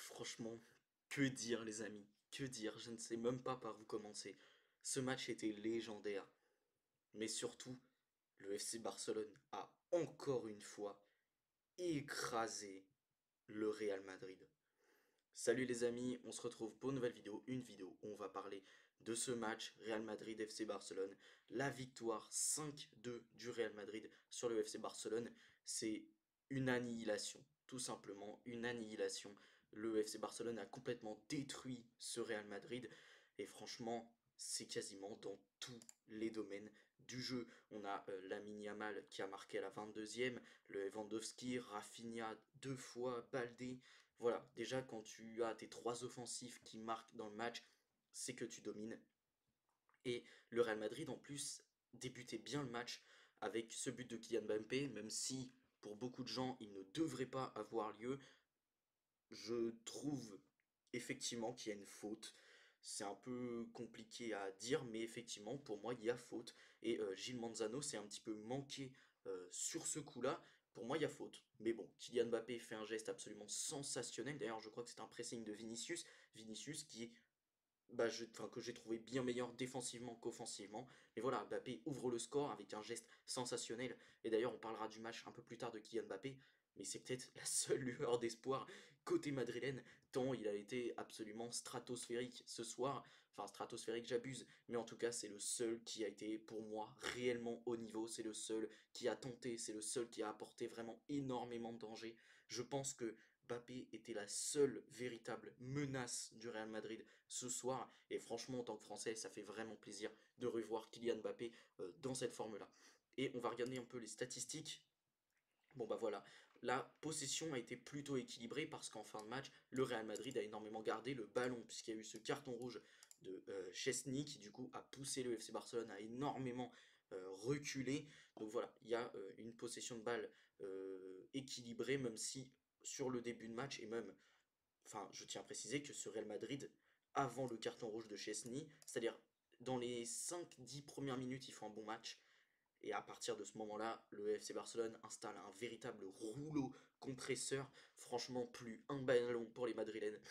Franchement, que dire les amis? Que dire? Je ne sais même pas par où commencer. Ce match était légendaire. Mais surtout, le FC Barcelone a encore une fois écrasé le Real Madrid. Salut les amis, on se retrouve pour une nouvelle vidéo, une vidéo où on va parler de ce match Real Madrid FC Barcelone, la victoire 5-2 du Real Madrid sur le FC Barcelone. C'est une annihilation, tout simplement une annihilation. Le FC Barcelone a complètement détruit ce Real Madrid et franchement, c'est quasiment dans tous les domaines du jeu. On a Lamine Yamal qui a marqué à la 22e, le Lewandowski, Rafinha deux fois, Baldé. Voilà, déjà quand tu as tes trois offensifs qui marquent dans le match, c'est que tu domines. Et le Real Madrid en plus débutait bien le match avec ce but de Kylian Mbappé, même si pour beaucoup de gens il ne devrait pas avoir lieu. Je trouve effectivement qu'il y a une faute. C'est un peu compliqué à dire, mais effectivement, pour moi, il y a faute. Et Gilles Manzano s'est un petit peu manqué sur ce coup-là. Pour moi, il y a faute. Mais bon, Kylian Mbappé fait un geste absolument sensationnel. D'ailleurs, je crois que c'est un pressing de Vinicius. Vinicius qui, enfin, que j'ai trouvé bien meilleur défensivement qu'offensivement. Mais voilà, Mbappé ouvre le score avec un geste sensationnel. Et d'ailleurs, on parlera du match un peu plus tard de Kylian Mbappé. Mais c'est peut-être la seule lueur d'espoir côté madrilène, tant il a été absolument stratosphérique ce soir. Enfin, stratosphérique, j'abuse, mais en tout cas, c'est le seul qui a été, pour moi, réellement haut niveau. C'est le seul qui a tenté, c'est le seul qui a apporté vraiment énormément de danger. Je pense que Mbappé était la seule véritable menace du Real Madrid ce soir. Et franchement, en tant que Français, ça fait vraiment plaisir de revoir Kylian Mbappé dans cette forme-là. Et on va regarder un peu les statistiques. Bon bah voilà, la possession a été plutôt équilibrée parce qu'en fin de match, le Real Madrid a énormément gardé le ballon puisqu'il y a eu ce carton rouge de Chesney qui du coup a poussé le FC Barcelone à énormément reculer. Donc voilà, il y a une possession de balle équilibrée même si sur le début de match et même, enfin je tiens à préciser que ce Real Madrid, avant le carton rouge de Chesney, c'est-à-dire dans les 5-10 premières minutes, ils font un bon match. Et à partir de ce moment-là, le FC Barcelone installe un véritable rouleau compresseur. Franchement, plus un ballon pour les Madrilènes.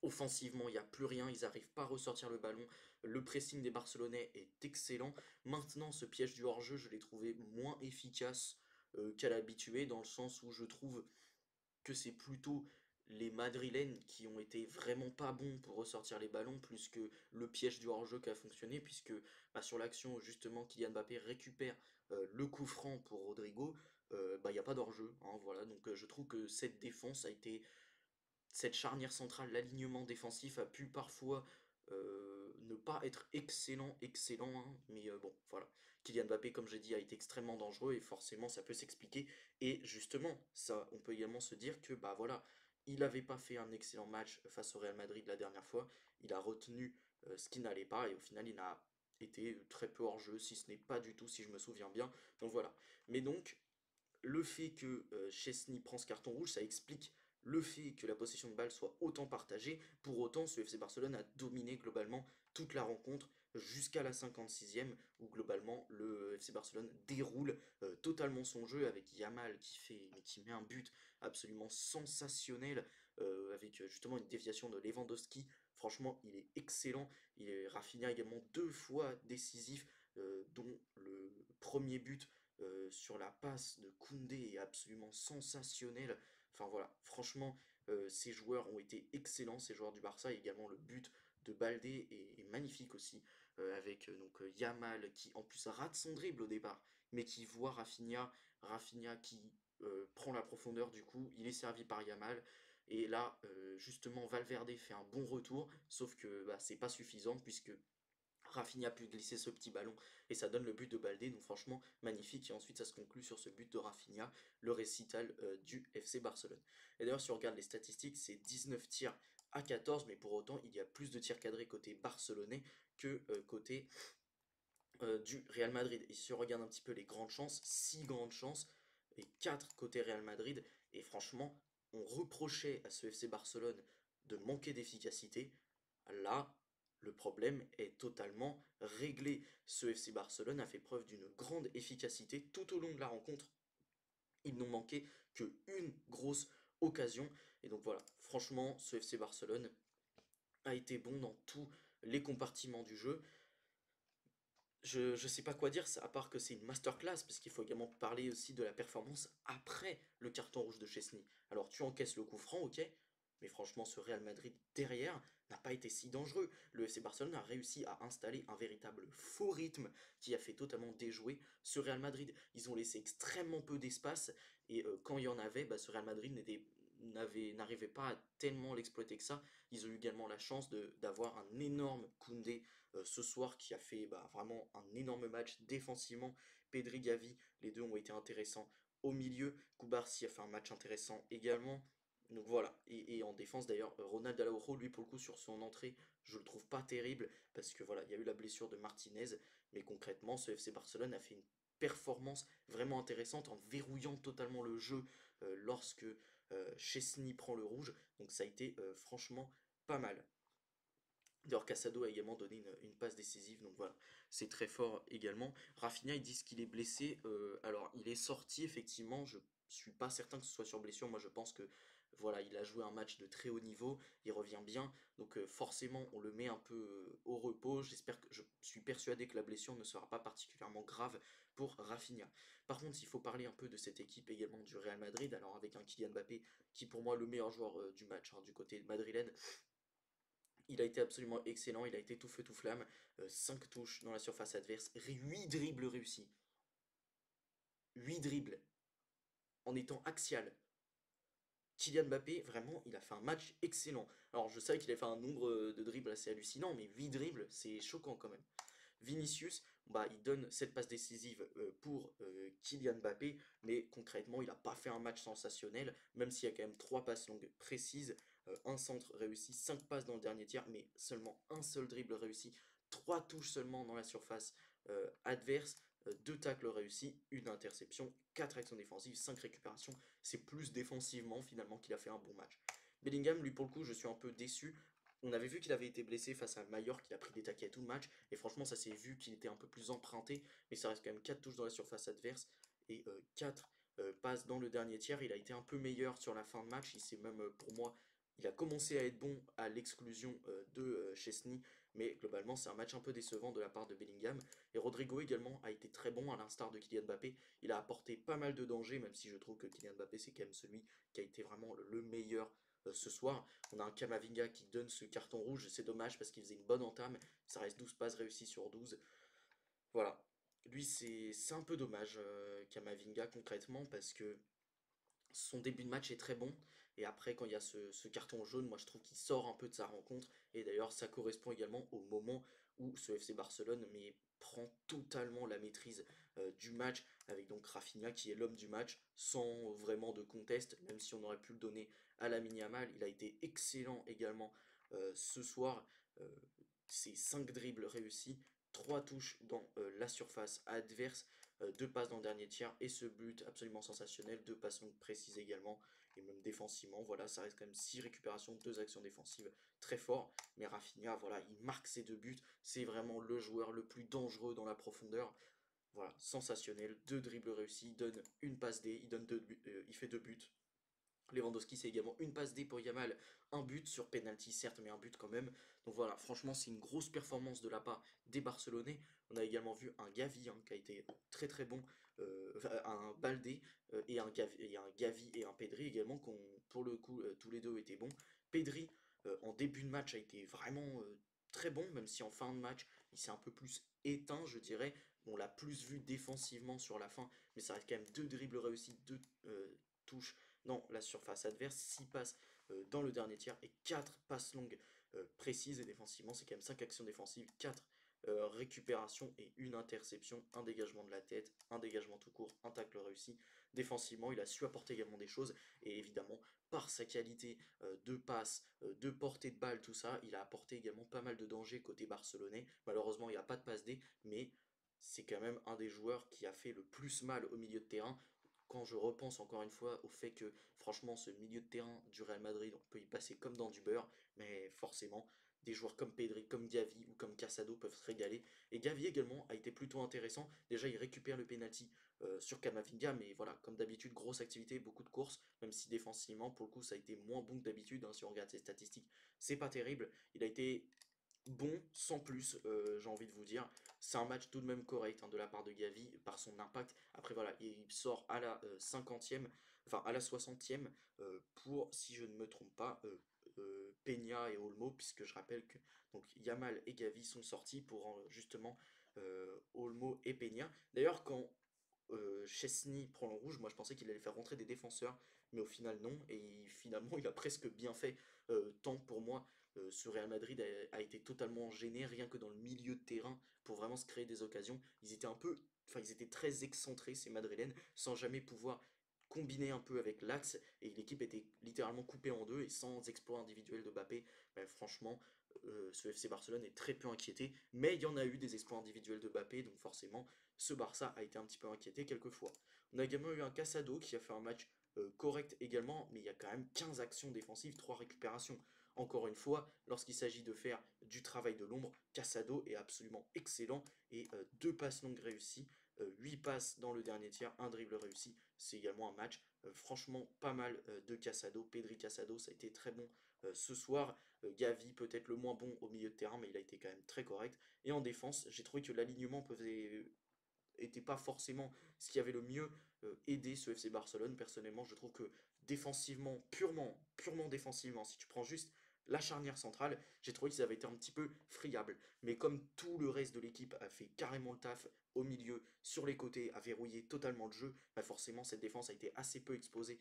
Offensivement, il n'y a plus rien, ils n'arrivent pas à ressortir le ballon. Le pressing des Barcelonais est excellent. Maintenant, ce piège du hors-jeu, je l'ai trouvé moins efficace qu'à l'habitué, dans le sens où je trouve que c'est plutôt les Madrilènes qui ont été vraiment pas bons pour ressortir les ballons, plus que le piège du hors-jeu qui a fonctionné, puisque sur l'action où justement Kylian Mbappé récupère le coup franc pour Rodrigo, il n'y a pas d'hors-jeu, hein, voilà. Donc je trouve que cette défense a été, cette charnière centrale, l'alignement défensif a pu parfois ne pas être excellent, hein, mais bon, voilà. Kylian Mbappé, comme j'ai dit, a été extrêmement dangereux et forcément ça peut s'expliquer. Et justement, ça, on peut également se dire que bah voilà, il n'avait pas fait un excellent match face au Real Madrid la dernière fois. Il a retenu ce qui n'allait pas et au final il n'a été très peu hors jeu, si ce n'est pas du tout, si je me souviens bien. Donc voilà. Mais donc le fait que Chesney prend ce carton rouge, ça explique le fait que la possession de balle soit autant partagée. Pour autant, ce FC Barcelone a dominé globalement toute la rencontre jusqu'à la 56e, où globalement le FC Barcelone déroule totalement son jeu avec Yamal qui met un but absolument sensationnel avec justement une déviation de Lewandowski. Franchement, il est excellent. Rafinha également deux fois décisif, dont le premier but sur la passe de Koundé est absolument sensationnel. Enfin voilà, franchement, ces joueurs ont été excellents, ces joueurs du Barça, et également le but de Baldé est magnifique aussi, avec donc Yamal qui en plus rate son dribble au départ, mais qui voit Rafinha, Rafinha qui prend la profondeur du coup, il est servi par Yamal, et là justement Valverde fait un bon retour, sauf que c'est pas suffisant puisque Rafinha a pu glisser ce petit ballon et ça donne le but de Baldé, donc franchement magnifique. Et ensuite ça se conclut sur ce but de Rafinha, le récital du FC Barcelone. Et d'ailleurs si on regarde les statistiques, c'est 19 tirs à 14, mais pour autant il y a plus de tirs cadrés côté barcelonais que côté du Real Madrid. Et si on regarde un petit peu les grandes chances, 6 grandes chances et 4 côté Real Madrid. Et franchement, on reprochait à ce FC Barcelone de manquer d'efficacité. Là, le problème est totalement réglé. Ce FC Barcelone a fait preuve d'une grande efficacité tout au long de la rencontre. Ils n'ont manqué qu'une grosse occasion. Et donc voilà, franchement, ce FC Barcelone a été bon dans tous les compartiments du jeu. Je sais pas quoi dire, à part que c'est une masterclass, parce qu'il faut également parler aussi de la performance après le carton rouge de Chesney. Alors tu encaisses le coup franc, ok, mais franchement ce Real Madrid derrière n'a pas été si dangereux. Le FC Barcelone a réussi à installer un véritable faux rythme qui a fait totalement déjouer ce Real Madrid. Ils ont laissé extrêmement peu d'espace, et quand il y en avait, bah, ce Real Madrid n'arrivait pas à tellement l'exploiter que ça. Ils ont eu également la chance d'avoir un énorme Koundé ce soir qui a fait bah, vraiment un énorme match défensivement. Pedri, Gavi, les deux ont été intéressants au milieu. Koubarsi a fait un match intéressant également. Donc voilà, et en défense d'ailleurs, Ronald Araujo, lui pour le coup sur son entrée, je le trouve pas terrible, parce que voilà, il y a eu la blessure de Martinez, mais concrètement, ce FC Barcelone a fait une performance vraiment intéressante en verrouillant totalement le jeu lorsque Chesney prend le rouge, donc ça a été franchement pas mal. D'ailleurs, Casado a également donné une passe décisive, donc voilà, c'est très fort également. Rafinha, ils disent qu'il est blessé. Alors, il est sorti, effectivement. Je suis pas certain que ce soit sur blessure. Moi, je pense que voilà, il a joué un match de très haut niveau. Il revient bien. Donc, forcément, on le met un peu au repos. Je suis persuadé que la blessure ne sera pas particulièrement grave pour Rafinha. Par contre, il faut parler un peu de cette équipe également du Real Madrid. Alors, avec un Kylian Mbappé qui, pour moi, est le meilleur joueur du match, hein, du côté madrilène. Il a été absolument excellent, il a été tout feu tout flamme. 5 touches dans la surface adverse, 8 dribbles réussis. 8 dribbles en étant axial. Kylian Mbappé, vraiment, il a fait un match excellent. Alors je savais qu'il avait fait un nombre de dribbles assez hallucinant, mais 8 dribbles, c'est choquant quand même. Vinicius, bah, il donne cette passe décisive pour Kylian Mbappé, mais concrètement, il n'a pas fait un match sensationnel, même s'il y a quand même 3 passes longues précises, un centre réussi, 5 passes dans le dernier tiers, mais seulement un seul dribble réussi, 3 touches seulement dans la surface adverse, 2 tacles réussis, une interception, 4 actions défensives, 5 récupérations. C'est plus défensivement finalement qu'il a fait un bon match. Bellingham, lui pour le coup, je suis un peu déçu. On avait vu qu'il avait été blessé face à Mallorca, qu'il a pris des taquets tout le match, et franchement, ça s'est vu qu'il était un peu plus emprunté, mais ça reste quand même 4 touches dans la surface adverse et 4 passes dans le dernier tiers. Il a été un peu meilleur sur la fin de match, il s'est même, pour moi, il a commencé à être bon à l'exclusion de Chesney, mais globalement, c'est un match un peu décevant de la part de Bellingham. Et Rodrigo également a été très bon, à l'instar de Kylian Mbappé. Il a apporté pas mal de dangers, même si je trouve que Kylian Mbappé, c'est quand même celui qui a été vraiment le meilleur ce soir. On a un Kamavinga qui donne ce carton rouge, c'est dommage parce qu'il faisait une bonne entame, ça reste 12 passes réussies sur 12. Voilà, lui c'est un peu dommage Kamavinga concrètement parce que son début de match est très bon et après quand il y a ce carton jaune, moi je trouve qu'il sort un peu de sa rencontre et d'ailleurs ça correspond également au moment où ce FC Barcelone mais prend totalement la maîtrise du match avec donc Rafinha qui est l'homme du match sans vraiment de conteste, même si on aurait pu le donner à Lamine Yamal. Il a été excellent également ce soir. Euh, Ses 5 dribbles réussis, 3 touches dans la surface adverse, 2 passes dans le dernier tiers et ce but absolument sensationnel, 2 passes longues précises également et même défensivement, voilà, ça reste quand même 6 récupérations, 2 actions défensives très fort, mais Rafinha, voilà, il marque ses 2 buts, c'est vraiment le joueur le plus dangereux dans la profondeur, voilà, sensationnel, 2 dribbles réussis, il donne une passe D, il fait 2 buts, Lewandowski, c'est également une passe D pour Yamal, un but sur penalty, certes, mais un but quand même. Donc voilà, franchement, c'est une grosse performance de la part des Barcelonais. On a également vu un Gavi qui a été très très bon, un Baldé et un Gavi et un Pedri également, qui ont pour le coup tous les deux été bons. Pedri, en début de match, a été vraiment très bon, même si en fin de match, il s'est un peu plus éteint, je dirais. On l'a plus vu défensivement sur la fin, mais ça reste quand même 2 dribbles réussis, 2 touches dans la surface adverse, 6 passes dans le dernier tiers et 4 passes longues précises et défensivement, c'est quand même 5 actions défensives, 4 récupérations et une interception, un dégagement de la tête, un dégagement tout court, un tacle réussi. Défensivement, il a su apporter également des choses et évidemment, par sa qualité de passe, de portée de balle, tout ça, il a apporté également pas mal de dangers côté barcelonais. Malheureusement, il n'y a pas de passe D, mais c'est quand même un des joueurs qui a fait le plus mal au milieu de terrain quand je repense encore une fois au fait que franchement ce milieu de terrain du Real Madrid, on peut y passer comme dans du beurre, mais forcément des joueurs comme Pedri, comme Gavi ou comme Casado peuvent se régaler. Et Gavi également a été plutôt intéressant. Déjà, il récupère le penalty sur Camavinga, mais voilà, comme d'habitude, grosse activité, beaucoup de courses, même si défensivement, pour le coup, ça a été moins bon que d'habitude. Hein, si on regarde ses statistiques, c'est pas terrible. Il a été bon, sans plus, j'ai envie de vous dire. C'est un match tout de même correct, hein, de la part de Gavi par son impact. Après voilà, il sort à la 50e, enfin à la 60e pour, si je ne me trompe pas, Peña et Olmo, puisque je rappelle que donc Yamal et Gavi sont sortis pour justement Olmo et Peña. D'ailleurs, quand Chesney prend le rouge, moi je pensais qu'il allait faire rentrer des défenseurs, mais au final non, et finalement il a presque bien fait, tant pour moi ce Real Madrid a été totalement gêné rien que dans le milieu de terrain pour vraiment se créer des occasions. Ils étaient un peu, enfin ils étaient très excentrés ces Madrilènes, sans jamais pouvoir combiner un peu avec l'axe, et l'équipe était littéralement coupée en deux, et sans exploit individuel de Mbappé, ben, franchement, ce FC Barcelone est très peu inquiété, mais il y en a eu des exploits individuels de Mbappé, donc forcément, ce Barça a été un petit peu inquiété quelquefois. On a également eu un Casado qui a fait un match correct également, mais il y a quand même 15 actions défensives, 3 récupérations. Encore une fois, lorsqu'il s'agit de faire du travail de l'ombre, Casado est absolument excellent et 2 passes longues réussies, 8 passes dans le dernier tiers, un dribble réussi, c'est également un match franchement pas mal de Casado. Pedri Casado, ça a été très bon ce soir. Gavi peut-être le moins bon au milieu de terrain, mais il a été quand même très correct. Et en défense, j'ai trouvé que l'alignement était pas forcément ce qui avait le mieux aidé ce FC Barcelone. Personnellement, je trouve que défensivement, purement défensivement, si tu prends juste la charnière centrale, j'ai trouvé qu'ils avaient été un petit peu friables. Mais comme tout le reste de l'équipe a fait carrément le taf au milieu, sur les côtés, a verrouillé totalement le jeu, bah forcément cette défense a été assez peu exposée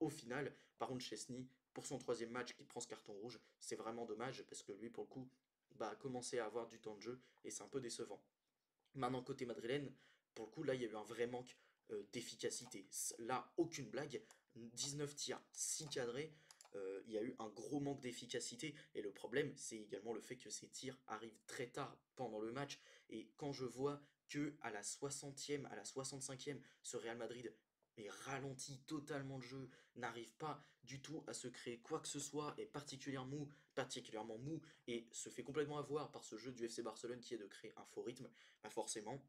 au final. Par contre, Chesney, pour son troisième match qui prend ce carton rouge, c'est vraiment dommage parce que lui, pour le coup, bah, a commencé à avoir du temps de jeu et c'est un peu décevant. Maintenant, côté madrilène, pour le coup, là, il y a eu un vrai manque d'efficacité. Là, aucune blague. 19 tirs, 6 cadrés. Il y a eu un gros manque d'efficacité. Et le problème, c'est également le fait que ces tirs arrivent très tard pendant le match. Et quand je vois que à la 60e, à la 65e, ce Real Madrid est ralenti totalement le jeu, n'arrive pas du tout à se créer quoi que ce soit, est particulièrement mou, et se fait complètement avoir par ce jeu du FC Barcelone qui est de créer un faux rythme, bah forcément,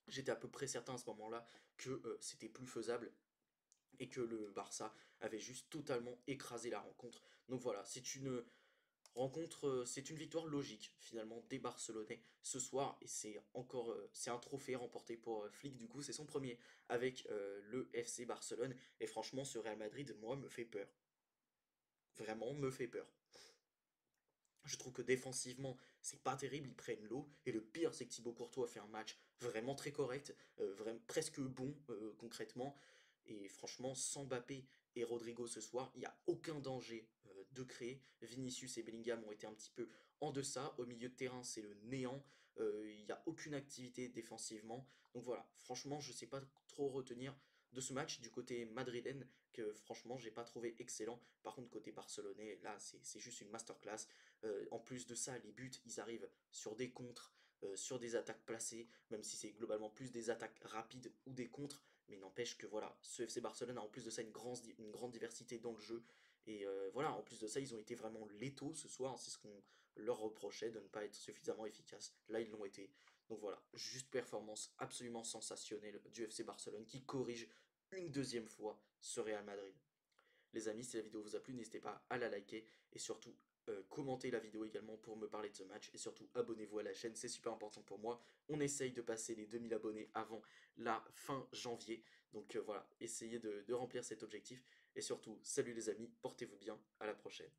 j'étais à peu près certain à ce moment-là que c'était plus faisable et que le Barça avait juste totalement écrasé la rencontre. Donc voilà, c'est une victoire logique finalement des Barcelonais ce soir, et c'est encore c'est un trophée remporté pour Flick, du coup c'est son premier avec le FC Barcelone, et franchement ce Real Madrid moi me fait peur, vraiment me fait peur. Je trouve que défensivement, c'est pas terrible, ils prennent l'eau. Et le pire, c'est que Thibaut Courtois a fait un match vraiment très correct, presque bon concrètement. Et franchement, sans Mbappé et Rodrigo ce soir, il n'y a aucun danger de créer. Vinicius et Bellingham ont été un petit peu en deçà. Au milieu de terrain, c'est le néant. Il n'y a aucune activité défensivement. Donc voilà, franchement, je ne sais pas trop retenir de ce match du côté madrilène, que franchement, j'ai pas trouvé excellent. Par contre, côté barcelonais, là, c'est juste une masterclass. En plus de ça, les buts, ils arrivent sur des contres, sur des attaques placées, même si c'est globalement plus des attaques rapides ou des contres, mais n'empêche que voilà, ce FC Barcelone a en plus de ça une grande diversité dans le jeu. Et voilà, en plus de ça, ils ont été vraiment létaux ce soir, c'est ce qu'on leur reprochait de ne pas être suffisamment efficaces. Là, ils l'ont été. Donc voilà, juste performance absolument sensationnelle du FC Barcelone qui corrige une deuxième fois ce Real Madrid. Les amis, si la vidéo vous a plu, n'hésitez pas à la liker et surtout commentez la vidéo également pour me parler de ce match, et surtout abonnez-vous à la chaîne, c'est super important pour moi. On essaye de passer les 2000 abonnés avant la fin janvier, donc voilà, essayez de remplir cet objectif, et surtout, salut les amis, portez-vous bien, à la prochaine.